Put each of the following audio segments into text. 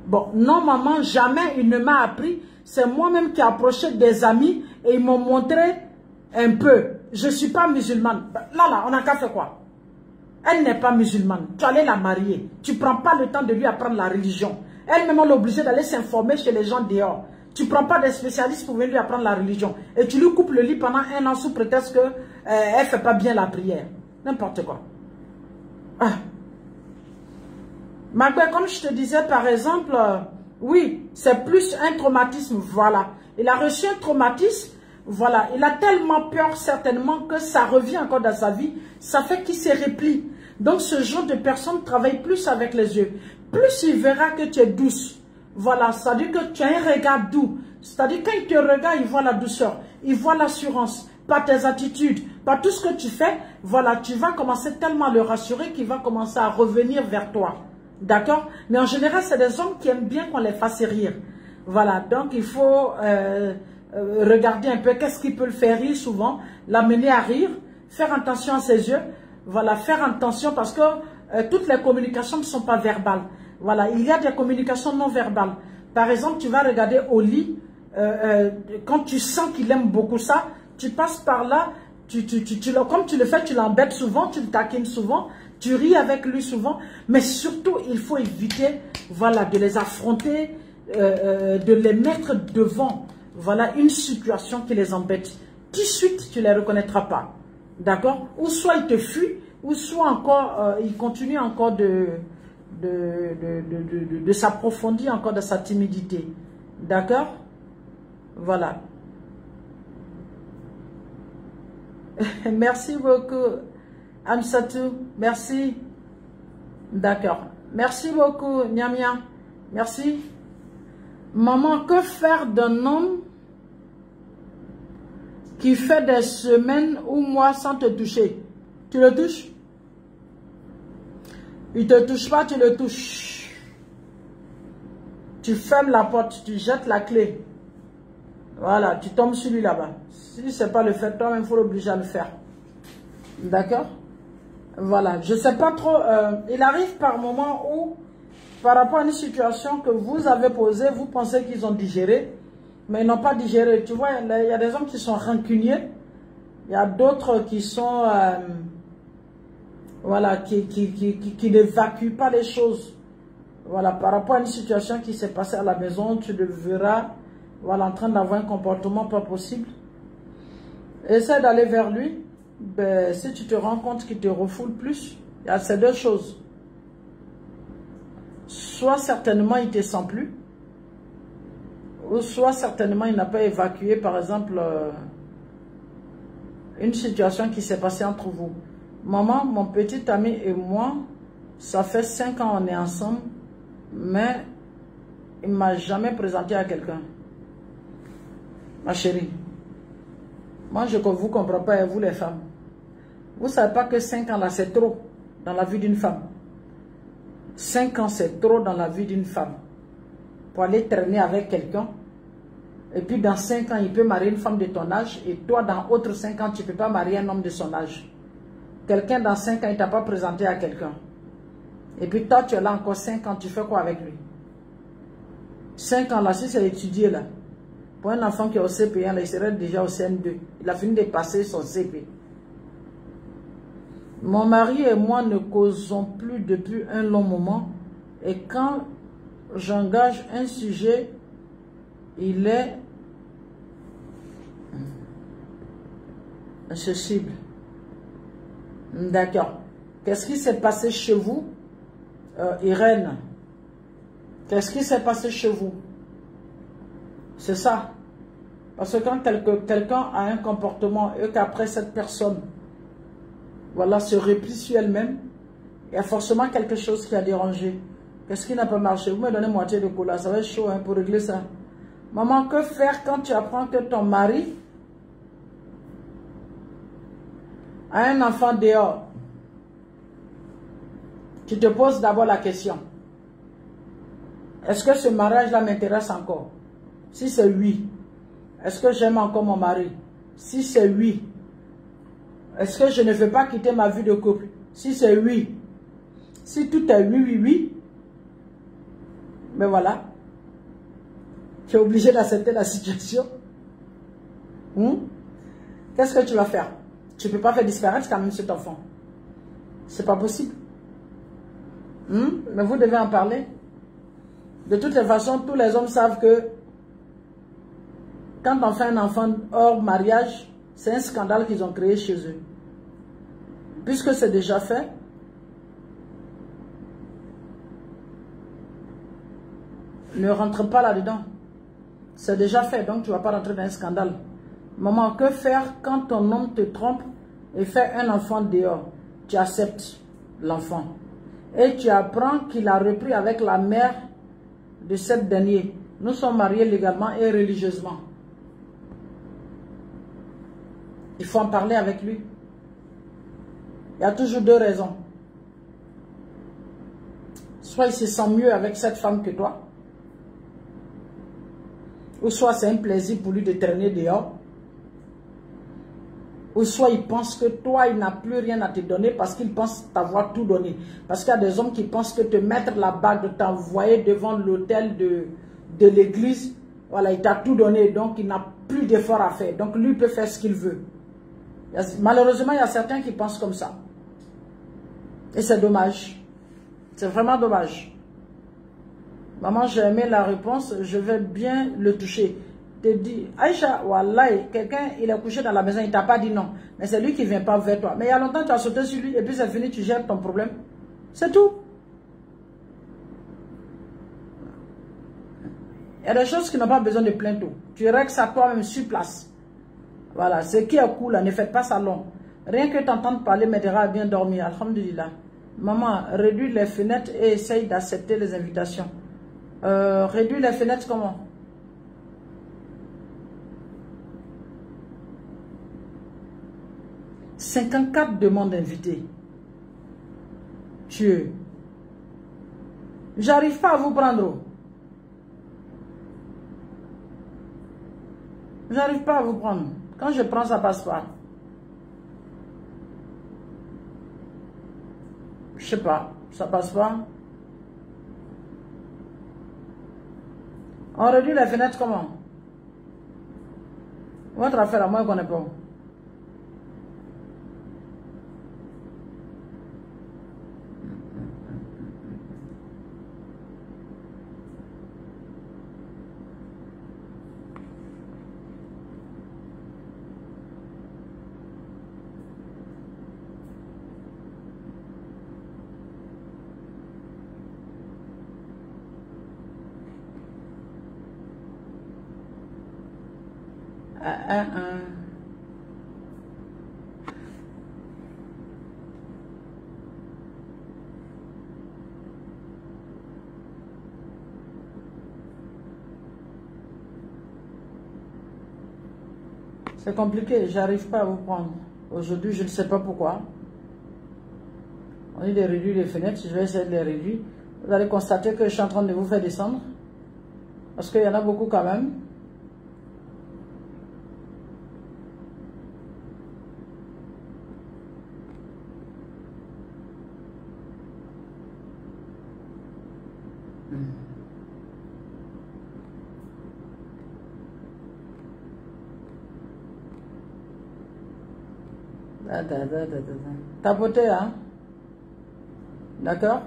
Bon, non maman, jamais il ne m'a appris. C'est moi-même qui ai approché des amis et ils m'ont montré un peu. Je ne suis pas musulmane. Là, on a qu'à faire quoi? Elle n'est pas musulmane. Tu allais la marier. Tu ne prends pas le temps de lui apprendre la religion. Elle-même, elle est obligée d'aller s'informer chez les gens dehors. Tu ne prends pas des spécialistes pour venir lui apprendre la religion. Et tu lui coupes le lit pendant 1 an sous prétexte qu'elle ne fait pas bien la prière. N'importe quoi. Ah. Magbe, comme je te disais, par exemple, oui, c'est plus un traumatisme, voilà. Il a reçu un traumatisme, voilà. Il a tellement peur, certainement, que ça revient encore dans sa vie. Ça fait qu'il se replie. Donc, ce genre de personne travaille plus avec les yeux. Plus il verra que tu es douce. Voilà, c'est-à-dire que tu as un regard doux. C'est-à-dire quand il te regarde, il voit la douceur. Il voit l'assurance. Par tes attitudes, par tout ce que tu fais. Voilà, tu vas commencer tellement à le rassurer qu'il va commencer à revenir vers toi. D'accord? Mais en général, c'est des hommes qui aiment bien qu'on les fasse rire. Voilà, donc il faut regarder un peu qu'est-ce qui peut le faire rire souvent, l'amener à rire, faire attention à ses yeux. Voilà, faire attention parce que toutes les communications ne sont pas verbales. Voilà, il y a des communications non verbales. Par exemple, tu vas regarder au lit, quand tu sens qu'il aime beaucoup ça, tu passes par là, comme tu le fais, tu l'embêtes souvent, tu le taquines souvent, tu ris avec lui souvent, mais surtout, il faut éviter, voilà, de les affronter, de les mettre devant, voilà, une situation qui les embête. Tout de suite, tu ne les reconnaîtras pas, d'accord? Ou soit il te fuit, ou soit encore, il continue encore de s'approfondir encore dans sa timidité, d'accord? Voilà. Merci beaucoup. Amsatou, merci. D'accord. Merci beaucoup, Niamia. Merci. Maman, que faire d'un homme qui fait des semaines ou mois sans te toucher? Tu le touches? Il ne te touche pas, tu le touches. Tu fermes la porte, tu jettes la clé. Voilà, tu tombes sur lui là-bas. Si ce n'est pas le faire, toi-même, il faut l'obliger à le faire. D'accord? Voilà, je ne sais pas trop, il arrive par moment où, par rapport à une situation que vous avez posée, vous pensez qu'ils ont digéré, mais ils n'ont pas digéré. Tu vois, il y a des hommes qui sont rancuniers, il y a d'autres qui sont, voilà, qui n'évacuent pas les choses. Voilà, par rapport à une situation qui s'est passée à la maison, tu le verras, voilà, en train d'avoir un comportement pas possible. Essaie d'aller vers lui. Ben, si tu te rends compte qu'il te refoule plus, il y a ces deux choses. Soit certainement il ne te sent plus, ou soit certainement il n'a pas évacué, par exemple, une situation qui s'est passée entre vous. Maman, mon petit ami et moi, ça fait 5 ans qu'on est ensemble, mais il ne m'a jamais présenté à quelqu'un. Ma chérie, moi je ne vous comprends pas, vous les femmes. Vous ne savez pas que 5 ans là, c'est trop dans la vie d'une femme. 5 ans, c'est trop dans la vie d'une femme. Pour aller traîner avec quelqu'un. Et puis dans 5 ans, il peut marier une femme de ton âge. Et toi, dans autres 5 ans, tu ne peux pas marier un homme de son âge. Quelqu'un dans 5 ans, il ne t'a pas présenté à quelqu'un. Et puis toi, tu es là encore 5 ans, tu fais quoi avec lui? 5 ans là, si c'est étudié là. Pour un enfant qui est au CP, là, il serait déjà au CM2. Il a fini de passer son CP. Mon mari et moi ne causons plus depuis un long moment. Et quand j'engage un sujet, il est accessible. D'accord. Qu'est-ce qui s'est passé chez vous, Irène? Qu'est-ce qui s'est passé chez vous? C'est ça. Parce que quand quelqu'un a un comportement et qu'après cette personne, voilà, se replie sur elle-même, il y a forcément quelque chose qui a dérangé. Qu'est-ce qui n'a pas marché? Vous me donnez moitié de cola, ça va être chaud hein, pour régler ça. Maman, que faire quand tu apprends que ton mari a un enfant dehors? Tu te poses d'abord la question. Est-ce que ce mariage-là m'intéresse encore? Si c'est oui, est-ce que j'aime encore mon mari? Si c'est oui, est-ce que je ne veux pas quitter ma vie de couple? Si c'est oui, si tout est oui, oui, oui, Mais voilà. Tu es obligé d'accepter la situation. Qu'est-ce que tu vas faire? Tu ne peux pas faire disparaître quand même cet enfant. C'est pas possible. Mais vous devez en parler. De toutes les façons, tous les hommes savent que quand on fait un enfant hors mariage, c'est un scandale qu'ils ont créé chez eux. Puisque c'est déjà fait, ne rentre pas là-dedans. C'est déjà fait, donc tu ne vas pas rentrer dans un scandale. Maman, que faire quand ton homme te trompe et fait un enfant dehors? Tu acceptes l'enfant. Et tu apprends qu'il a repris avec la mère de cette dernière. Nous sommes mariés légalement et religieusement. Il faut en parler avec lui. Il y a toujours deux raisons. Soit il se sent mieux avec cette femme que toi, ou soit c'est un plaisir pour lui de traîner dehors, ou soit il pense que toi, il n'a plus rien à te donner parce qu'il pense t'avoir tout donné. Parce qu'il y a des hommes qui pensent que te mettre la bague, t'envoyer devant l'autel de l'église, voilà, il t'a tout donné, donc il n'a plus d'effort à faire. Donc lui peut faire ce qu'il veut. Malheureusement, il y a certains qui pensent comme ça. Et c'est dommage. C'est vraiment dommage. Maman, j'ai aimé la réponse, je vais bien le toucher. Te dit, Aïcha, wallahi, quelqu'un, il est couché dans la maison, il t'a pas dit non. Mais c'est lui qui ne vient pas vers toi. Mais il y a longtemps, tu as sauté sur lui et puis c'est fini, tu gères ton problème. C'est tout. Il y a des choses qui n'ont pas besoin de plainte. Tu règles ça toi-même sur place. Voilà, ce qui est cool, ne faites pas ça long. Rien que t'entendre parler m'aidera à bien dormir, alhamdulillah. Maman, réduis les fenêtres et essaye d'accepter les invitations. Réduis les fenêtres comment? « 54 demandes d'invités. Dieu. J'arrive pas à vous prendre. J'arrive pas à vous prendre. Quand je prends, ça passe pas. Je sais pas. Ça passe pas. On réduit les fenêtres comment? Votre affaire à moi, je ne connais pas. C'est compliqué, j'arrive pas à vous prendre. Aujourd'hui, je ne sais pas pourquoi. On dit de réduire les fenêtres, je vais essayer de les réduire. Vous allez constater que je suis en train de vous faire descendre. Parce qu'il y en a beaucoup quand même. Tapoter, hein? D'accord?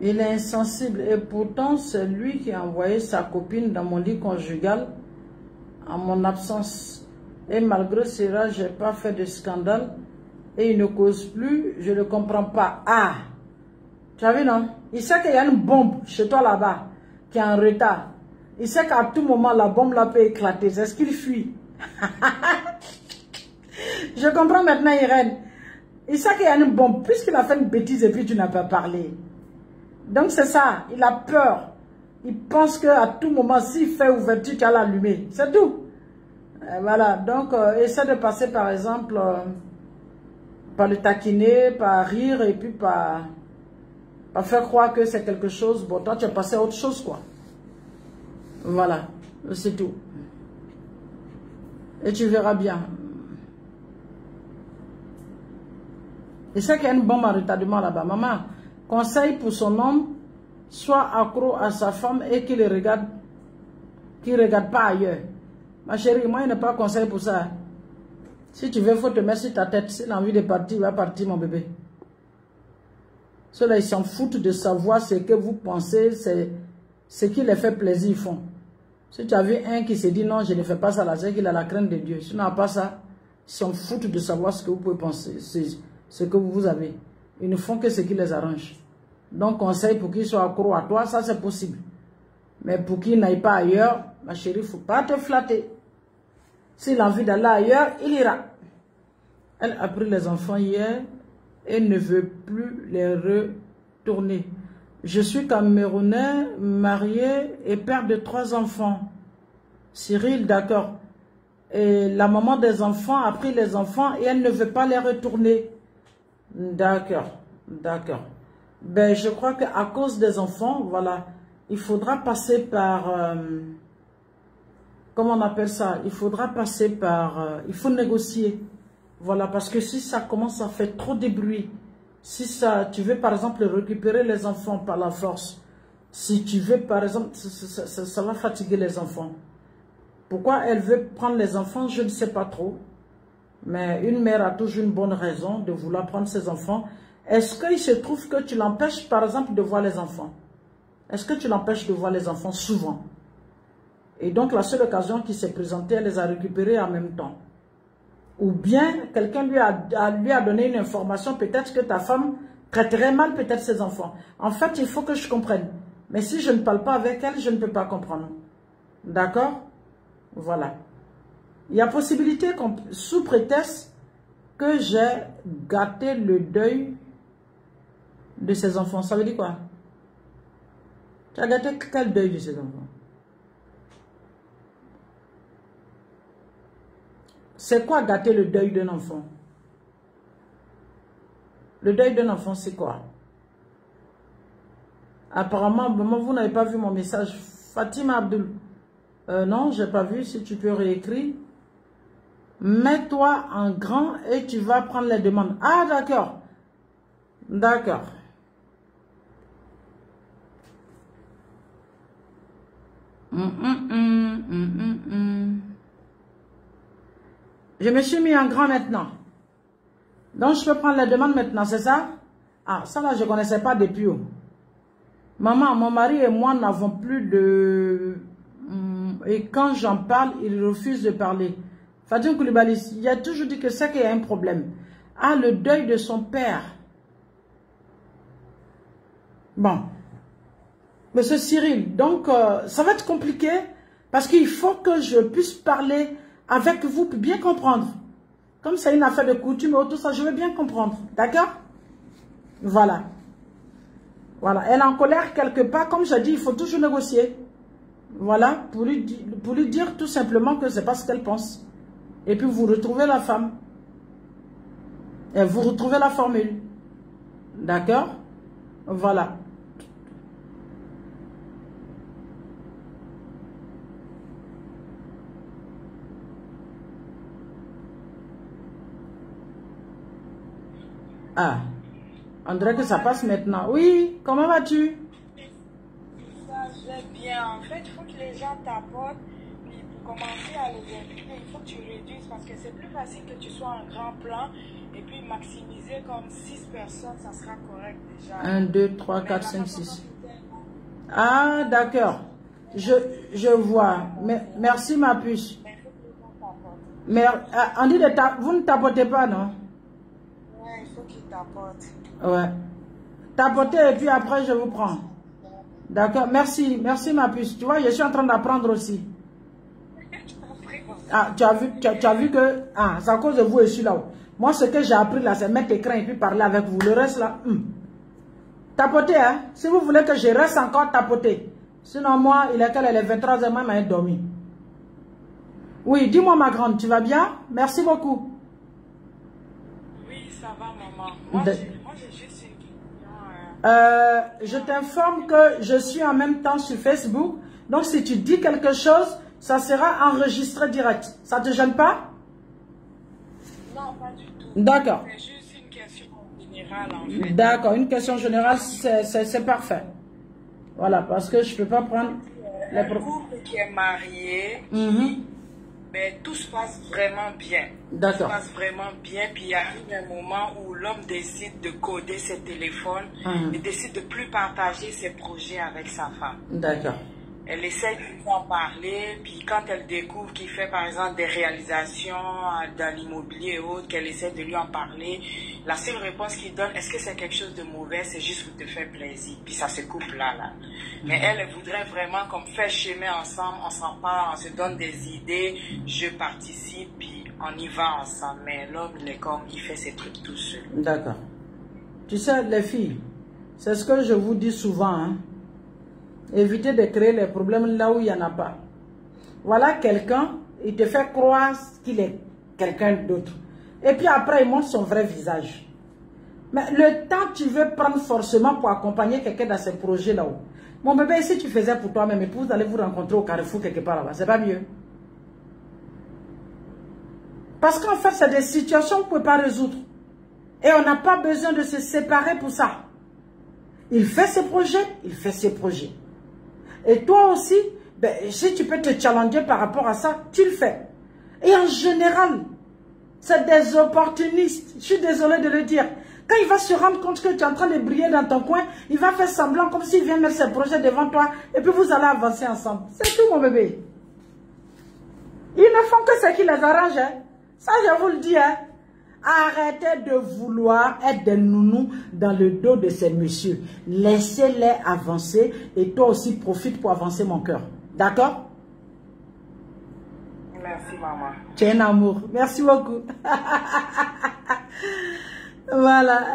Il est insensible et pourtant c'est lui qui a envoyé sa copine dans mon lit conjugal en mon absence. Et malgré cela, je n'ai pas fait de scandale et il ne cause plus, je ne comprends pas. Ah, tu as vu non? Il sait qu'il y a une bombe chez toi là-bas qui est en retard. Il sait qu'à tout moment la bombe là peut éclater. C'est ce qu'il fuit. Je comprends maintenant Irène. Il sait qu'il y a une bombe puisqu'il a fait une bêtise et puis tu n'as pas parlé. Donc c'est ça, il a peur. Il pense qu'à tout moment, s'il fait ouverture, tu vas l'allumer. C'est tout. Voilà, donc essaie de passer par exemple Pas le taquiner, pas rire et puis pas faire croire que c'est quelque chose. Bon, toi, tu as passé à autre chose, quoi. Voilà, c'est tout. Et tu verras bien. Et c'est qu'il y a une bombe à retardement là-bas. Maman, conseil pour son homme, soit accro à sa femme et qu'il ne regarde pas ailleurs. Ma chérie, moi, il n'est pas conseil pour ça. Si tu veux, il faut te mettre sur ta tête. Si tu as envie de partir, il va partir, mon bébé. Ceux-là, ils s'en foutent de savoir ce que vous pensez, c'est ce qui les fait plaisir, ils font. Si tu as vu un qui se dit non, je ne fais pas ça là, c'est qu'il a la crainte de Dieu. Si tu n'as pas ça, ils s'en foutent de savoir ce que vous pouvez penser, ce que vous avez. Ils ne font que ce qui les arrange. Donc, conseil pour qu'ils soient accro à toi, ça c'est possible. Mais pour qu'ils n'aillent pas ailleurs, ma chérie, il ne faut pas te flatter. S'il a envie d'aller ailleurs, il ira. Elle a pris les enfants hier et ne veut plus les retourner. Je suis Camerounais, marié et père de 3 enfants. Cyril, d'accord. Et la maman des enfants a pris les enfants et elle ne veut pas les retourner. D'accord, d'accord. Ben, je crois qu'à cause des enfants, voilà, il faudra passer par... comment on appelle ça? Il faudra passer par... il faut négocier. Voilà, parce que si ça commence à faire trop de bruit, si ça, tu veux par exemple récupérer les enfants par la force, si tu veux par exemple, ça va fatiguer les enfants. Pourquoi elle veut prendre les enfants, je ne sais pas trop. Mais une mère a toujours une bonne raison de vouloir prendre ses enfants. Est-ce qu'il se trouve que tu l'empêches par exemple de voir les enfants? Est-ce que tu l'empêches de voir les enfants souvent? Et donc la seule occasion qui s'est présentée, elle les a récupérés en même temps. Ou bien, quelqu'un lui a donné une information, peut-être que ta femme traiterait mal peut-être ses enfants. En fait, il faut que je comprenne. Mais si je ne parle pas avec elle, je ne peux pas comprendre. D'accord? Voilà. Il y a possibilité, sous prétexte que j'ai gâté le deuil de ses enfants. Ça veut dire quoi? Tu as gâté quel deuil de ses enfants? C'est quoi gâter le deuil d'un enfant? Le deuil d'un enfant, c'est quoi? Apparemment, vous n'avez pas vu mon message. Fatima Abdul. Non, je n'ai pas vu. Si tu peux réécrire. Mets-toi en grand et tu vas prendre les demandes. Ah, d'accord. D'accord. Je me suis mis en grand maintenant. Donc, je peux prendre les demandes maintenant, c'est ça? Ah, ça là, je ne connaissais pas depuis. Maman, mon mari et moi n'avons plus de... Et quand j'en parle, il refuse de parler. Fatim Koulibaly, il a toujours dit que c'est qu'il y a un problème. Ah, le deuil de son père. Bon. Monsieur Cyril, donc, ça va être compliqué parce qu'il faut que je puisse parler avec vous pour bien comprendre. Comme c'est une affaire de coutume et tout ça, je veux bien comprendre. D'accord? Voilà. Voilà. Elle est en colère quelque part. Comme je dis, il faut toujours négocier. Voilà. Pour lui dire tout simplement que c'est pas ce qu'elle pense. Et puis vous retrouvez la femme. Et vous retrouvez la formule. D'accord? Voilà. Ah, on dirait que ça passe maintenant. Oui, comment vas-tu? Ça, je vais bien. En fait, il faut que les gens t'apportent. Puis pour commencer à les inviter, il faut que tu réduises parce que c'est plus facile que tu sois en grand plan. Et puis maximiser comme 6 personnes, ça sera correct déjà. 1, 2, 3, 4, 5, 6. Ah, d'accord. Je vois. Merci ma puce. Mais il faut que les gens t'apportent. Mais on dit vous ne tapotez pas, non? Ouais, il faut qu'ils t'apportent. Ouais. Tapotez et puis après je vous prends. D'accord. Merci. Merci ma puce. Tu vois, je suis en train d'apprendre aussi. Ah, tu as vu que... Ah, c'est à cause de vous et je suis là. Moi, ce que j'ai appris là, c'est mettre écran et puis parler avec vous. Le reste là... Tapotez, hein. Si vous voulez que je reste encore tapoter. Sinon, moi, il est qu'elle est 23h, moi, elle est dormi. Oui, dis-moi ma grande, tu vas bien? Merci beaucoup. Oui, ça va, maman. Moi, j'ai juste une question. Je t'informe que je suis en même temps sur Facebook. Donc, si tu dis quelque chose, ça sera enregistré direct. Ça te gêne pas? Non, pas du tout. D'accord. C'est juste une question générale, en fait. D'accord, une question générale, c'est parfait. Voilà, parce que je ne peux pas prendre... Un couple qui est marié, mais tout se passe vraiment bien. D'accord. Tout se passe vraiment bien. Puis il y a eu un moment où l'homme décide de coder ses téléphones et décide de ne plus partager ses projets avec sa femme. D'accord. Elle essaie de lui en parler, puis quand elle découvre qu'il fait par exemple des réalisations dans l'immobilier et autres, qu'elle essaie de lui en parler, la seule réponse qu'il donne, est-ce que c'est quelque chose de mauvais, c'est juste pour te faire plaisir, puis ça se coupe là. Mais elle voudrait vraiment qu'on fasse chemin ensemble, on s'en parle, on se donne des idées, je participe, puis on y va ensemble. Mais l'homme, il est comme, il fait ses trucs tout seul. D'accord. Tu sais, les filles, c'est ce que je vous dis souvent, hein. Évitez de créer les problèmes là où il n'y en a pas. Voilà quelqu'un, il te fait croire qu'il est quelqu'un d'autre. Et puis après, il montre son vrai visage. Mais le temps tu veux prendre forcément pour accompagner quelqu'un dans ces projets là-haut. Mon bébé, si tu faisais pour toi-même, et puis vous allez vous rencontrer au Carrefour quelque part là-bas, c'est pas mieux. Parce qu'en fait, c'est des situations qu'on ne peut pas résoudre. Et on n'a pas besoin de se séparer pour ça. Il fait ses projets, il fait ses projets. Et toi aussi, ben, si tu peux te challenger par rapport à ça, tu le fais. Et en général, c'est des opportunistes. Je suis désolée de le dire. Quand il va se rendre compte que tu es en train de briller dans ton coin, il va faire semblant comme s'il vient mettre ses projets devant toi. Et puis vous allez avancer ensemble. C'est tout, mon bébé. Ils ne font que ce qui les arrange. Hein. Ça, je vous le dis. Hein. Arrêtez de vouloir être des nounous dans le dos de ces messieurs. Laissez-les avancer et toi aussi profite pour avancer mon cœur. D'accord? Merci, maman. Tu es un amour. Merci beaucoup. Voilà.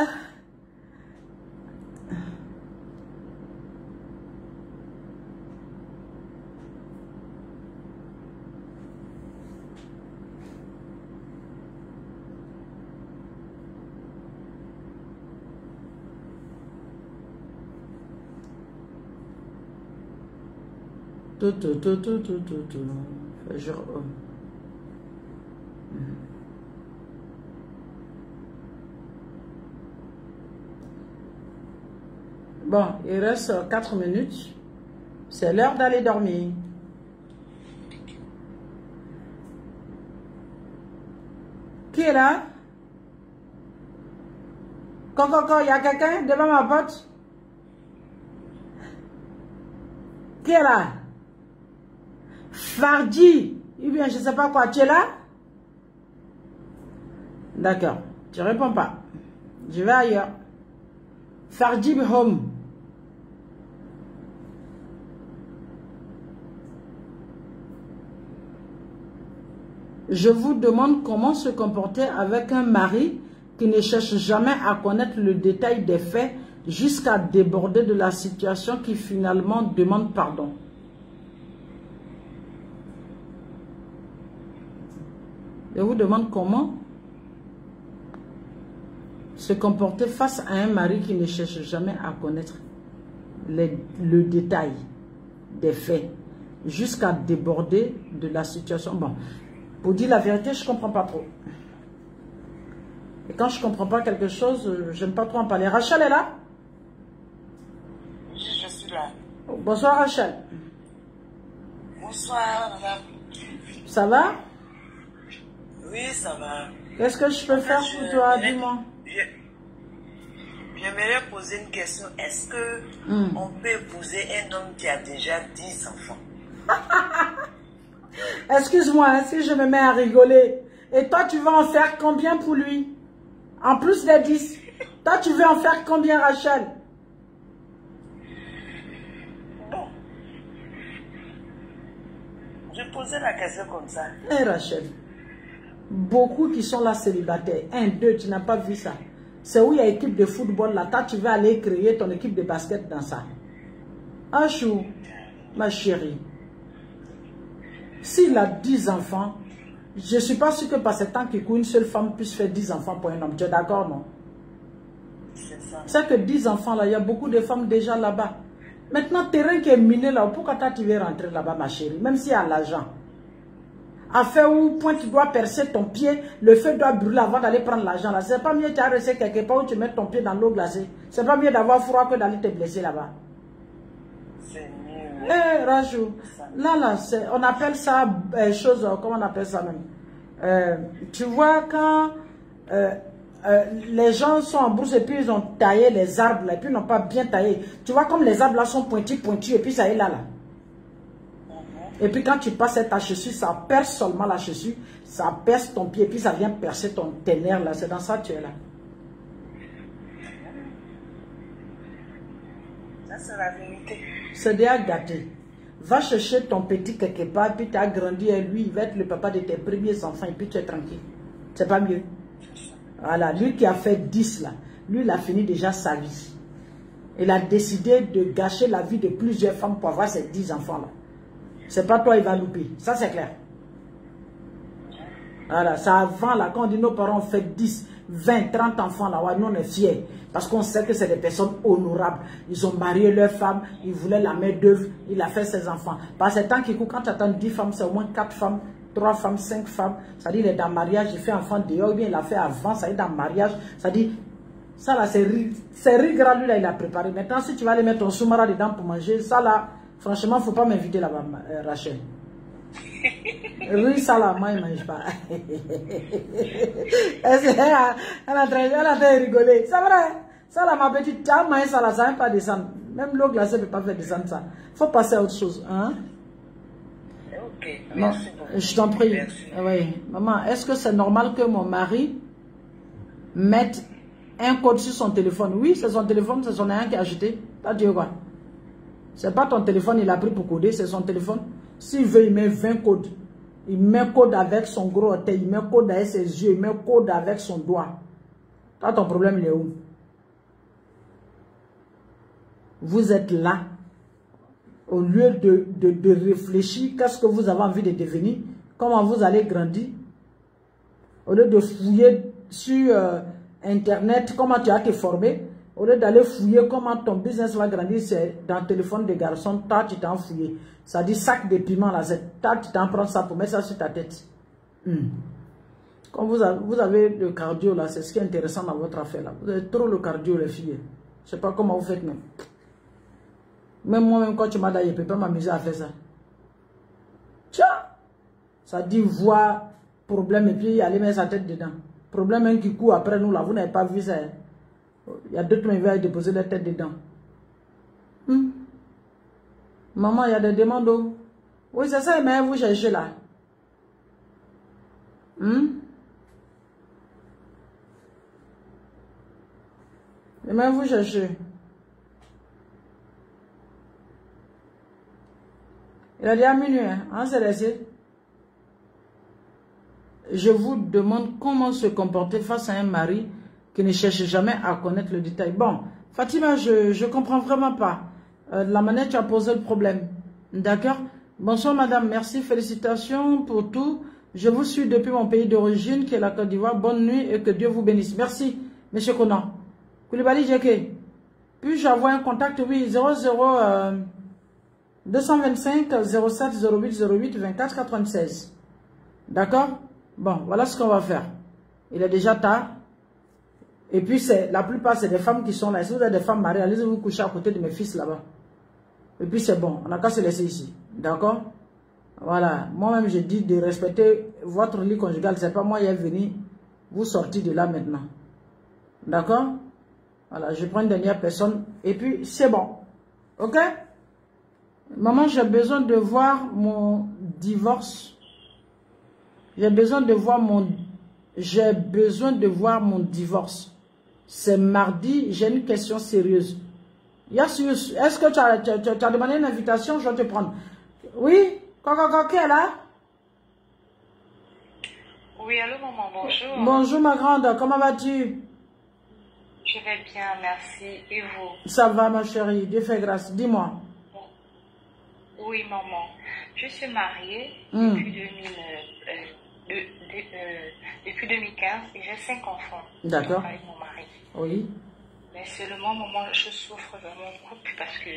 Bon, il reste 4 minutes. C'est l'heure d'aller dormir. Qui est là? Coco, il y a quelqu'un devant ma porte? Qui est là? Fardi, ou bien je ne sais pas quoi, tu es là? D'accord, tu ne réponds pas. Je vais ailleurs. Fardi home. Je vous demande comment se comporter avec un mari qui ne cherche jamais à connaître le détail des faits jusqu'à déborder de la situation qui finalement demande pardon. Je vous demande comment se comporter face à un mari qui ne cherche jamais à connaître le détail des faits jusqu'à déborder de la situation. Bon, pour dire la vérité, je ne comprends pas trop. Et quand je ne comprends pas quelque chose, je n'aime pas trop en parler. Rachel est là? Je suis là. Bonsoir Rachel. Bonsoir, madame. Ça va? Oui, ça va. Qu'est-ce que je peux faire pour toi? Dis-moi. J'aimerais poser une question. Est-ce que on peut épouser un homme qui a déjà 10 enfants? Excuse-moi hein, si je me mets à rigoler. Et toi, tu vas en faire combien pour lui? En plus des 10. Toi, tu veux en faire combien, Rachel? Bon. Je posais la question comme ça. Hé Rachel, beaucoup qui sont là célibataires. 1, 2, tu n'as pas vu ça. C'est où il y a équipe de football là. Toi, tu vas aller créer ton équipe de basket dans ça. Un chou, ma chérie. S'il a 10 enfants, Je ne suis pas sûr que par ce temps qu'il court, une seule femme puisse faire 10 enfants pour un homme. Tu es d'accord, non? C'est ça. C'est que 10 enfants là, il y a beaucoup de femmes déjà là-bas. Maintenant, terrain qui est miné là, pourquoi tu veux rentrer là-bas, ma chérie? Même s'il y a l'argent. À faire où point tu dois percer ton pied, le feu doit brûler avant d'aller prendre l'argent là. C'est pas mieux de rester quelque part où tu mets ton pied dans l'eau glacée. C'est pas mieux d'avoir froid que d'aller te blesser là-bas. C'est mieux. Eh, Rajou, là, on appelle ça chose, comment on appelle ça même? Tu vois, quand les gens sont en brousse et puis ils ont taillé les arbres là, et puis ils n'ont pas bien taillé. Tu vois, comme les arbres là sont pointus, et puis ça est là. Et puis quand tu passes ta chaussure, ça perce seulement la chaussure, ça perce ton pied, et puis ça vient percer tes nerfs là. C'est dans ça que tu es là. Ça, c'est la vérité. C'est déjà gâté. Va chercher ton petit quelque part, puis tu as grandi et lui, il va être le papa de tes premiers enfants, et puis tu es tranquille. C'est pas mieux. Voilà, lui qui a fait 10 là, lui il a fini déjà sa vie. Il a décidé de gâcher la vie de plusieurs femmes pour avoir ces 10 enfants là. C'est pas toi, il va louper. Ça, c'est clair. Voilà, ça avant, là, quand on dit nos parents ont fait 10, 20, 30 enfants, là, ouais, nous, on est fiers. Parce qu'on sait que c'est des personnes honorables. Ils ont marié leur femme, ils voulaient la main d'œuvre, il a fait ses enfants. Par ce temps qui court, quand tu attends 10 femmes, c'est au moins 4 femmes, 3 femmes, 5 femmes. Ça dit, il est dans le mariage, il fait enfant dehors, ou bien il a fait avant, ça dit dans le mariage. Ça dit, ça là, c'est riz gras, lui, là, il a préparé. Maintenant, si tu vas aller mettre ton soumara dedans pour manger, ça là, franchement, il ne faut pas m'inviter là-bas, Rachel. Oui, ça là, moi, il ne mange pas. Elle a très rigolé. C'est vrai. Ça là, ma petite, tu as mangé ça là, ça ne va pas descendre. Même l'eau glacée ne peut pas faire descendre ça. Il faut passer à autre chose. Hein? Ok, non, merci beaucoup. Je t'en prie. Merci. Oui. Maman, est-ce que c'est normal que mon mari mette un code sur son téléphone? Oui, c'est son téléphone, c'est son un qui a acheté. T'as dit quoi? C'est pas ton téléphone, il a pris pour coder, c'est son téléphone. S'il veut, il met 20 codes. Il met code avec son gros orteil, il met code avec ses yeux, il met code avec son doigt. Toi, ton problème, il est où? Vous êtes là. Au lieu de réfléchir, qu'est-ce que vous avez envie de devenir? Comment vous allez grandir? Au lieu de fouiller sur Internet, comment tu as été formé? Au lieu d'aller fouiller comment ton business va grandir, c'est dans le téléphone des garçons, toi tu t'en fouillé. Ça dit sac de piment là, toi tu t'en prends ça pour mettre ça sur ta tête. Quand vous avez le cardio là, c'est ce qui est intéressant dans votre affaire là. Vous avez trop le cardio les filles. Je sais pas comment vous faites même. Même moi-même quand tu m'as dit, je ne peux pas m'amuser à faire ça. Tiens, ça dit voir problème et puis aller mettre sa tête dedans. Problème même qui court après nous là, vous n'avez pas vu ça. Hein? Il y a d'autres qui vont déposer leur tête dedans. Maman, il y a des demandes. Oui, c'est ça, mais vous cherchez là. Mais vous cherchez. Il a dit à minuit, hein, c'est laissé. Je vous demande comment se comporter face à un mari qui ne cherche jamais à connaître le détail. Bon, Fatima, je ne comprends vraiment pas la manière dont tu as posé le problème. D'accord? Bonsoir madame, merci, félicitations pour tout. Je vous suis depuis mon pays d'origine qui est la Côte d'Ivoire. Bonne nuit et que Dieu vous bénisse. Merci, monsieur Conan. Koulibaly Djeke. Puis-je avoir un contact? Oui, 225 07 08 08 24 96. D'accord? Bon, voilà ce qu'on va faire. Il est déjà tard. Et puis, la plupart, c'est des femmes qui sont là. Si vous êtes des femmes mariées, allez vous coucher à côté de mes fils là-bas. Et puis, c'est bon. On n'a qu'à se laisser ici. D'accord? Voilà. Moi-même, je dis de respecter votre lit conjugal. C'est pas moi qui est venu vous sortir de là maintenant. D'accord? Voilà. Je prends une dernière personne. Et puis, c'est bon. Ok? Maman, j'ai besoin de voir mon divorce. J'ai besoin de voir mon divorce. C'est mardi, j'ai une question sérieuse. Yes, est-ce que tu as demandé une invitation? Je vais te prendre. Oui? Qui est là? Oui, allô maman, bonjour. Bonjour ma grande, comment vas-tu? Je vais bien, merci. Et vous? Ça va ma chérie, Dieu fait grâce. Dis-moi. Oui maman, je suis mariée depuis depuis 2015 et j'ai 5 enfants. D'accord. Avec mon mari. Oui. Mais seulement, moi, je souffre de mon couple parce que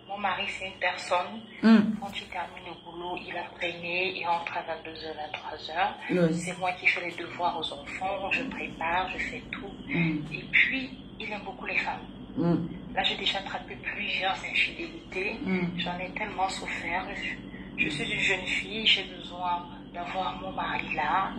mon mari, c'est une personne, quand il termine le boulot, il a prêné, il rentre à 22h, 23h. Oui. C'est moi qui fais les devoirs aux enfants, je prépare, je fais tout. Et puis, il aime beaucoup les femmes. Là, j'ai déjà attrapé plusieurs infidélités. J'en ai tellement souffert. Je suis une jeune fille, j'ai besoin d'avoir mon mari là,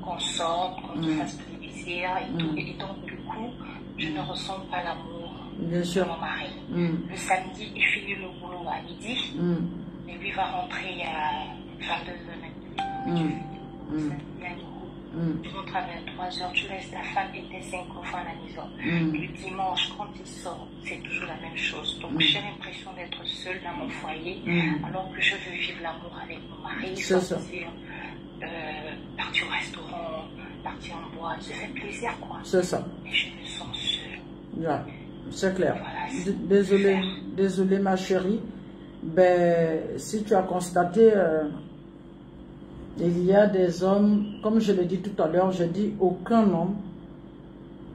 qu'on sorte, qu'on se fasse plaisir et tout. Et donc, du coup, je ne ressens pas l'amour de mon mari. Le samedi, il finit le boulot à midi, mais lui va rentrer à 22h. Tu rentres à 23h, tu laisses ta femme et tes 5 enfants à la maison. Le dimanche, quand il sort, c'est toujours la même chose. Donc j'ai l'impression d'être seule dans mon foyer, alors que je veux vivre l'amour avec mon mari, sortir, partir au restaurant, partir en boîte, se faire plaisir, quoi. C'est ça. Mais je me sens seule. Yeah. C'est clair. Voilà, désolé ma chérie. Ben, si tu as constaté, il y a des hommes, comme je l'ai dit tout à l'heure, je dis aucun homme,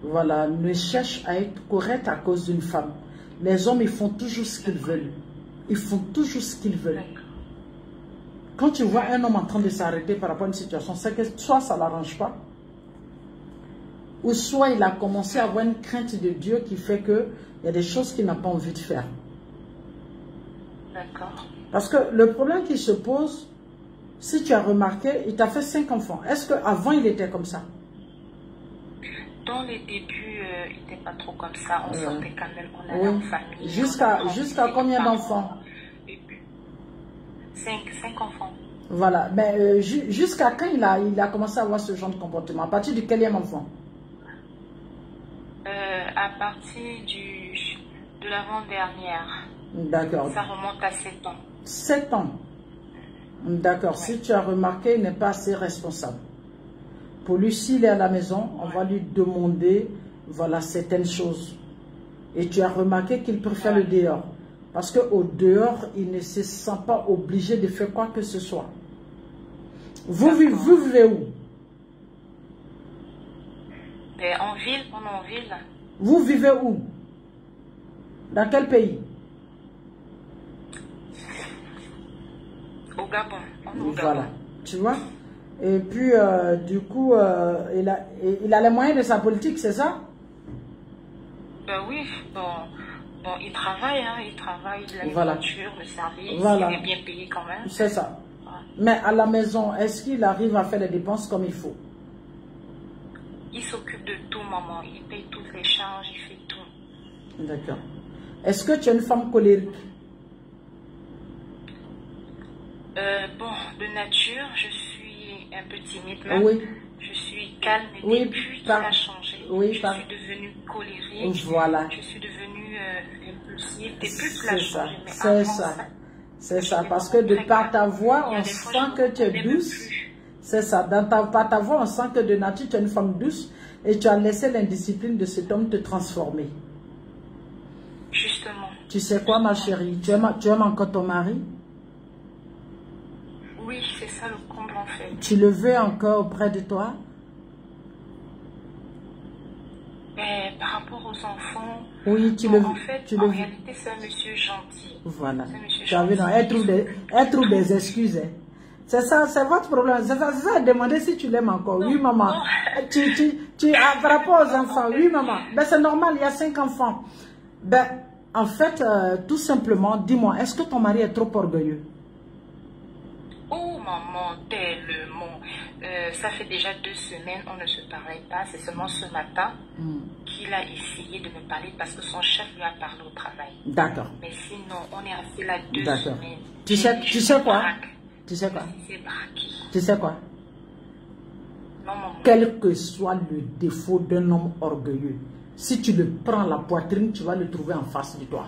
voilà, ne cherche à être correct à cause d'une femme. Les hommes, ils font toujours ce qu'ils veulent. Ils font toujours ce qu'ils veulent. Quand tu vois un homme en train de s'arrêter par rapport à une situation, c'est que soit ça ne l'arrange pas, ou soit il a commencé à avoir une crainte de Dieu qui fait qu'il y a des choses qu'il n'a pas envie de faire. D'accord. Parce que le problème qui se pose, si tu as remarqué, il t'a fait 5 enfants. Est-ce qu'avant il était comme ça? Dans les débuts, il n'était pas trop comme ça. On sortait quand même, on allait en famille. Jusqu'à combien d'enfants? 5 enfants. Voilà. Mais jusqu'à quand il a commencé à avoir ce genre de comportement? À partir du quatrième enfant? À partir de l'avant-dernière. D'accord. Ça remonte à 7 ans. 7 ans. D'accord. Si tu as remarqué, il n'est pas assez responsable. Pour lui, s'il est à la maison, on va lui demander, voilà, certaines choses. Et tu as remarqué qu'il préfère le dehors. Parce qu'au dehors, il ne se sent pas obligé de faire quoi que ce soit. Vous vivez où? En ville, on est en ville. Vous vivez où? Dans quel pays? Au Gabon. Voilà, tu vois. Et puis, du coup, il a les moyens de sa politique, c'est ça? Oui, bon, il travaille, hein, il travaille, il a une voiture, le service, il est bien payé quand même. C'est ça. Mais à la maison, est-ce qu'il arrive à faire les dépenses comme il faut? Il s'occupe de tout, maman. Il paye toutes les charges, il fait tout. D'accord. Est-ce que tu es une femme colérique? Bon, de nature, je suis un peu timide même. Oui. Je suis calme et depuis qu'il a changé, je suis devenue colérique. Voilà. Je suis devenue impulsive. Depuis qu'il a changé. C'est ça. C'est ça. Parce que de par ta voix, on sent que tu es douce. C'est ça. Par ta voix, on sent que de nature, tu es une femme douce et tu as laissé l'indiscipline de cet homme te transformer. Justement. Tu sais quoi, ma chérie? Tu aimes encore ton mari? Oui, c'est ça le comble en fait. Tu le veux encore auprès de toi? Mais par rapport aux enfants, oui, en fait, en réalité, c'est un monsieur gentil. Voilà. Tu as vu, non, elle trouve des excuses. Hein. C'est ça, c'est votre problème. C'est ça, demander si tu l'aimes encore. Non, oui, maman. Par rapport aux enfants, oui, maman. Ben, c'est normal, il y a 5 enfants. Ben, en fait, tout simplement, dis-moi, est-ce que ton mari est trop orgueilleux? Oh, maman, tellement. Ça fait déjà 2 semaines, on ne se parlait pas. C'est seulement ce matin qu'il a essayé de me parler parce que son chef lui a parlé au travail. D'accord. Mais sinon, on est resté là 2 semaines. Tu sais quoi? Tu sais quoi? Tu sais quoi? Non, maman. Quel que soit le défaut d'un homme orgueilleux, si tu le prends la poitrine, tu vas le trouver en face de toi.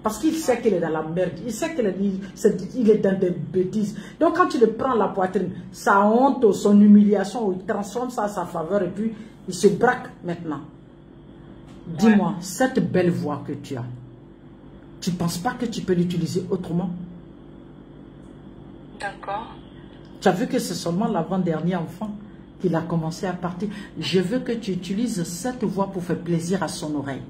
Parce qu'il sait qu'il est dans la merde. Il sait qu'il est dans des bêtises. Donc quand tu le prends la poitrine, sa honte, son humiliation, il transforme ça à sa faveur et puis il se braque maintenant. Dis-moi, cette belle voix que tu as, tu ne penses pas que tu peux l'utiliser autrement? D'accord. Tu as vu que c'est seulement l'avant-dernier enfant qu'il a commencé à partir. Je veux que tu utilises cette voix pour faire plaisir à son oreille.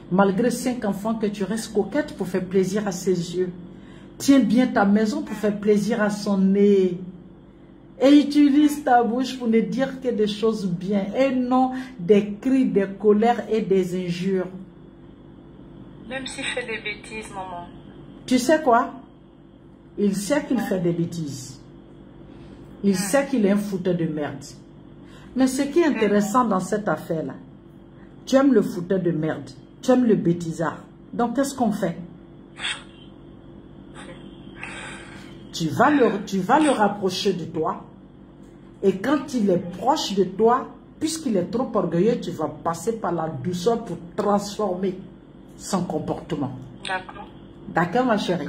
Malgré 5 enfants, que tu restes coquette pour faire plaisir à ses yeux. Tiens bien ta maison pour faire plaisir à son nez. Et utilise ta bouche pour ne dire que des choses bien. Et non des cris, des colères et des injures. Même s'il fait des bêtises, maman. Tu sais quoi? Il sait qu'il fait des bêtises. Il sait qu'il est un fouteur de merde. Mais ce qui est intéressant dans cette affaire-là, tu aimes le fouteur de merde. Tu aimes le bêtisard. Donc, qu'est-ce qu'on fait? Tu vas le rapprocher de toi. Et quand il est proche de toi, puisqu'il est trop orgueilleux, tu vas passer par la douceur pour transformer son comportement. D'accord. D'accord, ma chérie?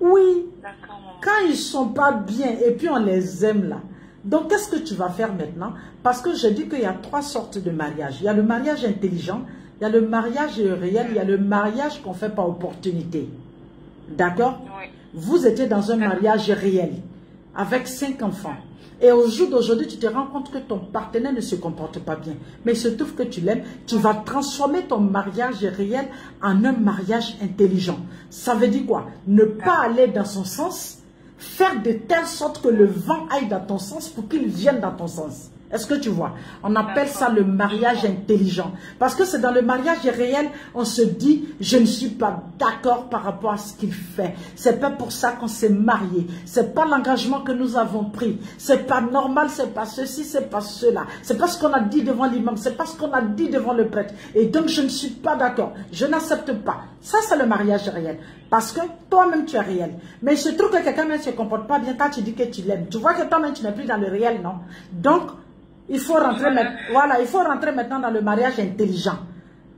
Oui. D'accord, maman. Quand ils ne sont pas bien et puis on les aime là. Donc, qu'est-ce que tu vas faire maintenant? Parce que je dis qu'il y a 3 sortes de mariage. Il y a le mariage intelligent, il y a le mariage réel, il y a le mariage qu'on fait par opportunité. D'accord? Oui. Vous étiez dans un mariage réel, avec 5 enfants. Et au jour d'aujourd'hui, tu te rends compte que ton partenaire ne se comporte pas bien. Mais il se trouve que tu l'aimes. Tu vas transformer ton mariage réel en un mariage intelligent. Ça veut dire quoi? Ne pas aller dans son sens, faire de telle sorte que le vent aille dans ton sens pour qu'il vienne dans ton sens. Est-ce que tu vois? On appelle ça le mariage intelligent. Parce que c'est dans le mariage réel, on se dit, je ne suis pas d'accord par rapport à ce qu'il fait. C'est pas pour ça qu'on s'est marié. C'est pas l'engagement que nous avons pris. C'est pas normal, c'est pas ceci, c'est pas cela. C'est pas ce qu'on a dit devant l'imam, c'est pas ce qu'on a dit devant le prêtre. Et donc, je ne suis pas d'accord. Je n'accepte pas. Ça, c'est le mariage réel. Parce que toi-même, tu es réel. Mais il se trouve que quelqu'un ne se comporte pas bien quand tu dis que tu l'aimes. Tu vois que toi-même, tu n'es plus dans le réel, non? Donc, il faut rentrer, voilà, il faut rentrer maintenant dans le mariage intelligent.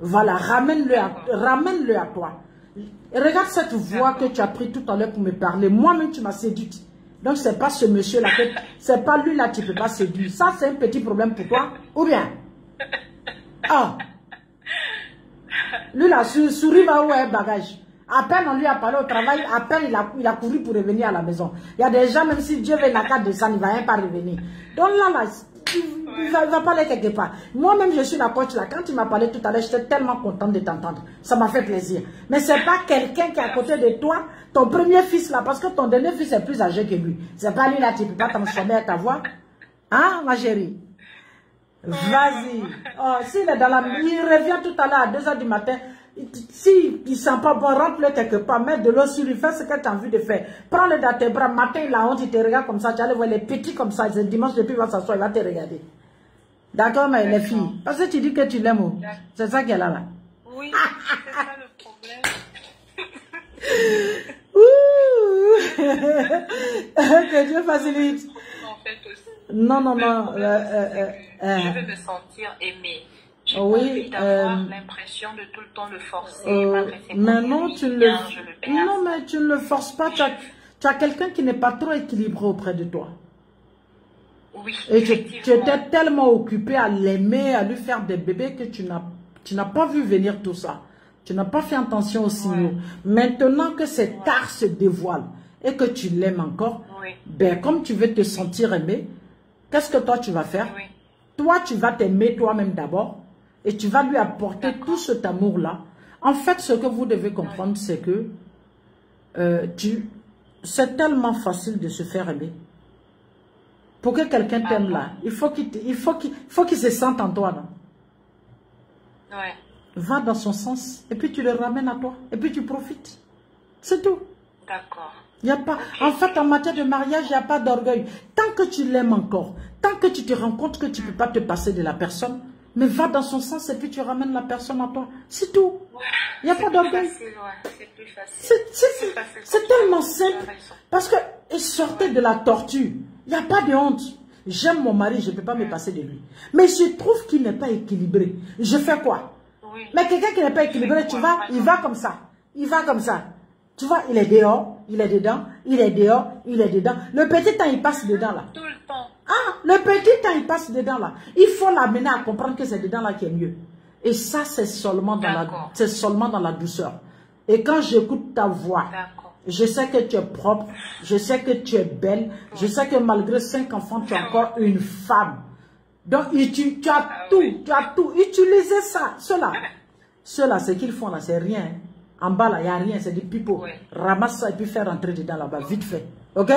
Voilà, ramène-le à toi. Et regarde cette voix que tu as pris tout à l'heure pour me parler. Moi-même, tu m'as séduite. Donc, c'est pas ce monsieur-là, c'est pas lui-là, tu ne peux pas séduire. Ça, c'est un petit problème pour toi. Ou bien? Ah. Lui, là, souris va où est bagage? À peine on lui a parlé au travail, à peine il a couru pour revenir à la maison. Il y a des gens, même si Dieu veut la carte de sang, il ne va même pas revenir. Donc là, il va pas aller quelque part. Moi-même, je suis la coach là. Quand tu m'as parlé tout à l'heure, j'étais tellement contente de t'entendre. Ça m'a fait plaisir. Mais c'est pas quelqu'un qui est à côté de toi, ton premier fils là, parce que ton dernier fils est plus âgé que lui. C'est pas lui là, tu ne peux pas transformer à ta voix. Hein, ma chérie? Vas-y. Oh, s'il est dans la... Il revient tout à l'heure à 2 h du matin. Si il ne sent pas bon, rentre-le quelque part, mets de l'eau sur lui, fais ce que tu as envie de faire. Prends-le dans tes bras, matin il a honte, il te regarde comme ça, tu allais voir les petits comme ça, c'est dimanche depuis il va s'asseoir, il va te regarder. D'accord, mais les filles, parce que tu dis que tu l'aimes, c'est ça qu'elle a là. Oui, c'est ça le problème. Que Dieu facilite. En fait aussi. Non. Je veux me sentir aimée. J'ai envie d'avoir l'impression de tout le temps le forcer. Mais non, tu ne le forces pas. Tu as quelqu'un qui n'est pas trop équilibré auprès de toi. Oui, et tu étais tellement occupé à l'aimer, à lui faire des bébés que tu n'as pas vu venir tout ça. Tu n'as pas fait attention aux signaux. Ouais. Maintenant que cet art se dévoile et que tu l'aimes encore, ben comme tu veux te sentir aimé, qu'est-ce que toi tu vas faire? Toi, tu vas t'aimer toi-même d'abord. Et tu vas lui apporter tout cet amour-là. En fait, ce que vous devez comprendre, c'est que c'est tellement facile de se faire aimer. Pour que quelqu'un t'aime là, il faut qu'il se sente en toi. Non? Ouais. Va dans son sens et puis tu le ramènes à toi. Et puis tu profites. C'est tout. D'accord. Il y a pas, en fait, en matière de mariage, il n'y a pas d'orgueil. Tant que tu l'aimes encore, tant que tu te rends compte que tu ne peux pas te passer de la personne, mais va dans son sens et puis tu ramènes la personne à toi. C'est tout. Il n'y a pas d'orgueil. C'est tellement simple. Parce que il sortait de la torture. Il n'y a pas de honte. J'aime mon mari, je ne peux pas me passer de lui. Mais je trouve qu'il n'est pas équilibré. Je fais quoi? Mais quelqu'un qui n'est pas équilibré, tu vois, il va comme ça. Il va comme ça. Tu vois, il est dehors, il est dedans, il est dehors, il est dedans. Le petit temps, il passe dedans là. Tout le temps. Ah, le petit temps, il passe dedans là. Il faut l'amener à comprendre que c'est dedans là qui est mieux. Et ça, c'est seulement dans la douceur. Et quand j'écoute ta voix, Je sais que tu es propre. Je sais que tu es belle. Je sais que malgré 5 enfants, tu es encore une femme. Donc, tu as tout. Tu as tout. Utilisez ça. Ceux-là, ce qu'ils font là, c'est rien. En bas là, il n'y a rien. C'est du pipeau. Ramasse ça et puis fais rentrer dedans là-bas. Vite fait. Ok?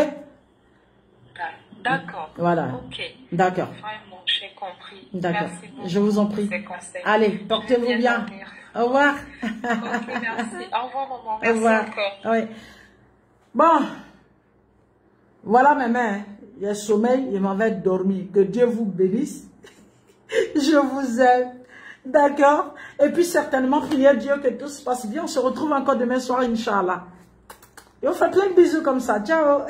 D'accord. Voilà. Ok. D'accord. Vraiment, j'ai compris. D'accord. Merci beaucoup. Je vous en prie. Allez, portez-vous bien. Au revoir. Ok, merci. Au revoir, maman. Au Merci revoir. encore. Oui. Bon. Voilà mes mains. Il y a sommeil, il m'avait dormi. Que Dieu vous bénisse. Je vous aime. D'accord? Et puis certainement, priez Dieu que tout se passe bien. On se retrouve encore demain soir, Inch'Allah. Et on fait plein de bisous comme ça. Ciao.